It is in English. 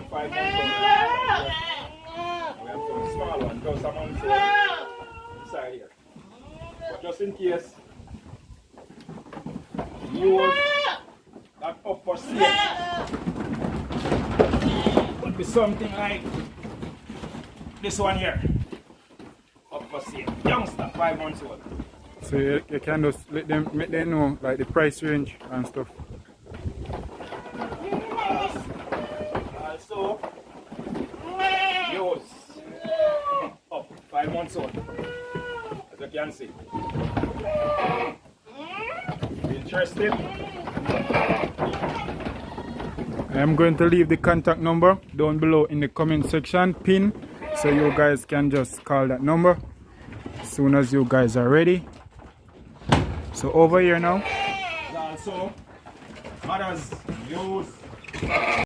5 months old. We have some small ones, just a month old inside here. But just in case, yours that up for sale could be something like this one here. Up for sale. Youngster, 5 months old. So you can just let them make them know like the price range and stuff. Also, yours up 5 months old. As you can see. Interested? I am going to leave the contact number down below in the comment section pin, so you guys can just call that number as soon as you guys are ready. So over here now. Also, mothers use